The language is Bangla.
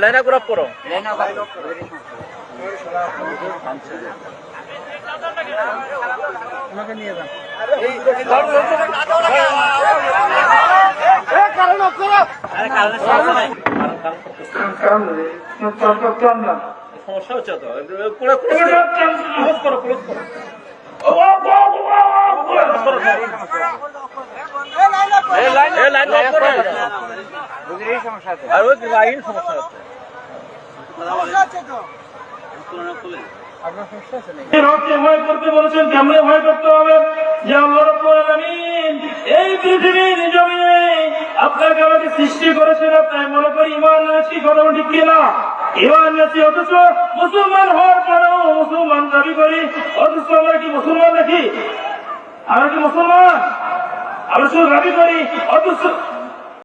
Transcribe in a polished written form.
লাইন আপ করো। আমাকে নিয়ে যান। সমস্যা হচ্ছে তো ক্লোজ করো। ভয় করতে বলেছেন, কেমনে ভয় করতে হবে? যে আল্লাহ রাব্বুল আলামিন এই পৃথিবীর জমিনে আপনাকে আমাকে সৃষ্টি করেছেন, আপনার মনে করি ইমান আছি, কথা ঠিক কিনা? ইমান আছি, অথচ মুসলমান হওয়ার পরেও মুসলমান দাবি করি, অথচ আমরা কি মুসলমান নাকি? আমরা কি মুসলমান? আমরা শুধু দাবি করি, অথচ